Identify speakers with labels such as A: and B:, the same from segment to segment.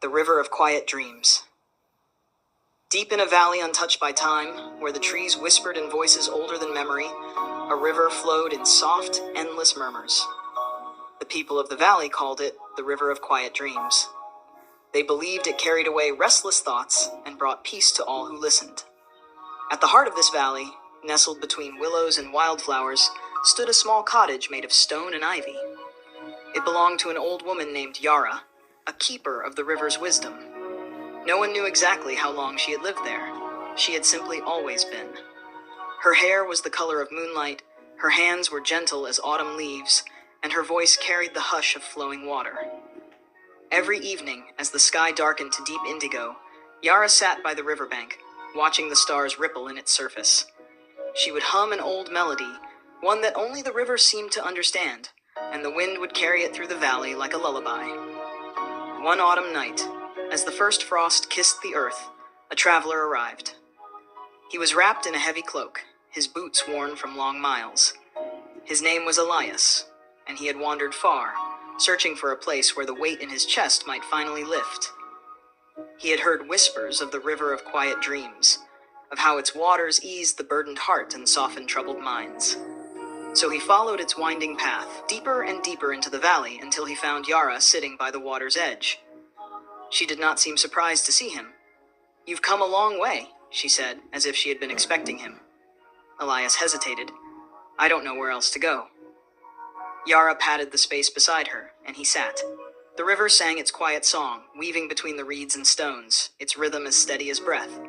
A: The River of Quiet Dreams. Deep in a valley untouched by time, where the trees whispered in voices older than memory, a river flowed in soft, endless murmurs. The people of the valley called it the River of Quiet Dreams. They believed it carried away restless thoughts and brought peace to all who listened. At the heart of this valley, nestled between willows and wildflowers, stood a small cottage made of stone and ivy. It belonged to an old woman named Yara, a keeper of the river's wisdom. No one knew exactly how long she had lived there. She had simply always been. Her hair was the color of moonlight, her hands were gentle as autumn leaves, and her voice carried the hush of flowing water. Every evening, as the sky darkened to deep indigo, Yara sat by the riverbank, watching the stars ripple in its surface. She would hum an old melody, one that only the river seemed to understand, and the wind would carry it through the valley like a lullaby. One autumn night, as the first frost kissed the earth, a traveler arrived. He was wrapped in a heavy cloak, his boots worn from long miles. His name was Elias, and he had wandered far, searching for a place where the weight in his chest might finally lift. He had heard whispers of the River of Quiet Dreams, of how its waters eased the burdened heart and softened troubled minds. So he followed its winding path, deeper and deeper into the valley, until he found Yara sitting by the water's edge. She did not seem surprised to see him. "You've come a long way," she said, as if she had been expecting him. Elias hesitated. "I don't know where else to go." Yara patted the space beside her, and he sat. The river sang its quiet song, weaving between the reeds and stones, its rhythm as steady as breath.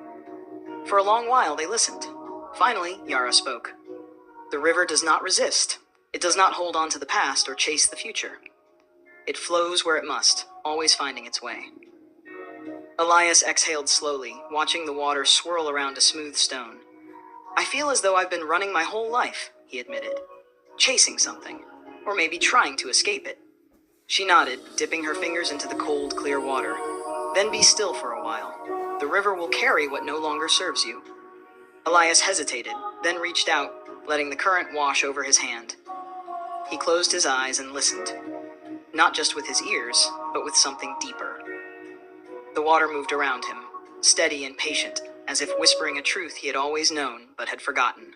A: For a long while they listened. Finally, Yara spoke. "The river does not resist. It does not hold on to the past or chase the future. It flows where it must, always finding its way." Elias exhaled slowly, watching the water swirl around a smooth stone. "I feel as though I've been running my whole life," he admitted. "Chasing something, or maybe trying to escape it." She nodded, dipping her fingers into the cold, clear water. "Then be still for a while. The river will carry what no longer serves you." Elias hesitated, then reached out, letting the current wash over his hand. He closed his eyes and listened, not just with his ears, but with something deeper. The water moved around him, steady and patient, as if whispering a truth he had always known but had forgotten.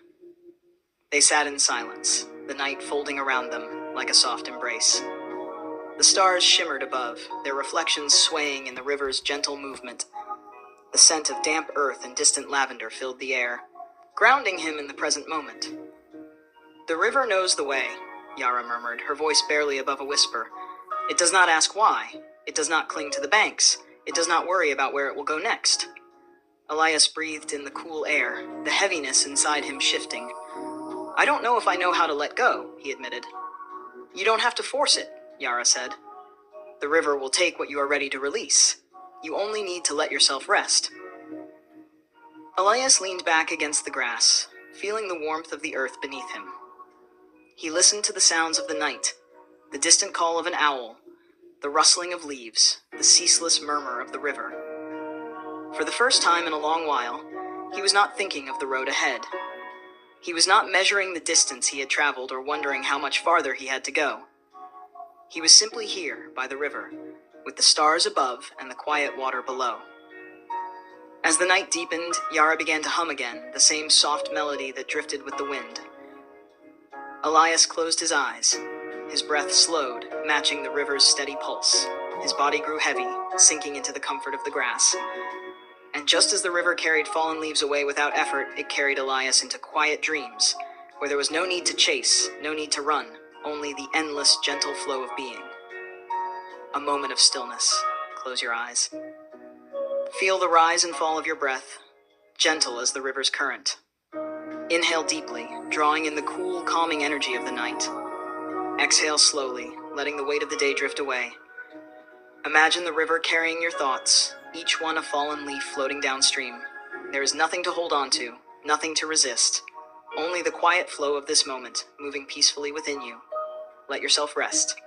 A: They sat in silence, the night folding around them like a soft embrace. The stars shimmered above, their reflections swaying in the river's gentle movement. The scent of damp earth and distant lavender filled the air, grounding him in the present moment. "The river knows the way," Yara murmured, her voice barely above a whisper. "It does not ask why. It does not cling to the banks. It does not worry about where it will go next." Elias breathed in the cool air, the heaviness inside him shifting. "I don't know if I know how to let go," he admitted. "You don't have to force it," Yara said. "The river will take what you are ready to release. You only need to let yourself rest." Elias leaned back against the grass, feeling the warmth of the earth beneath him. He listened to the sounds of the night, the distant call of an owl, the rustling of leaves, the ceaseless murmur of the river. For the first time in a long while, he was not thinking of the road ahead. He was not measuring the distance he had traveled or wondering how much farther he had to go. He was simply here, by the river, with the stars above and the quiet water below. As the night deepened, Yara began to hum again, the same soft melody that drifted with the wind. Elias closed his eyes. His breath slowed, matching the river's steady pulse. His body grew heavy, sinking into the comfort of the grass. And just as the river carried fallen leaves away without effort, it carried Elias into quiet dreams, where there was no need to chase, no need to run, only the endless, gentle flow of being. A moment of stillness. Close your eyes. Feel the rise and fall of your breath, gentle as the river's current. Inhale deeply, drawing in the cool, calming energy of the night. Exhale slowly, letting the weight of the day drift away. Imagine the river carrying your thoughts, each one a fallen leaf floating downstream. There is nothing to hold on to, nothing to resist, only the quiet flow of this moment, moving peacefully within you. Let yourself rest.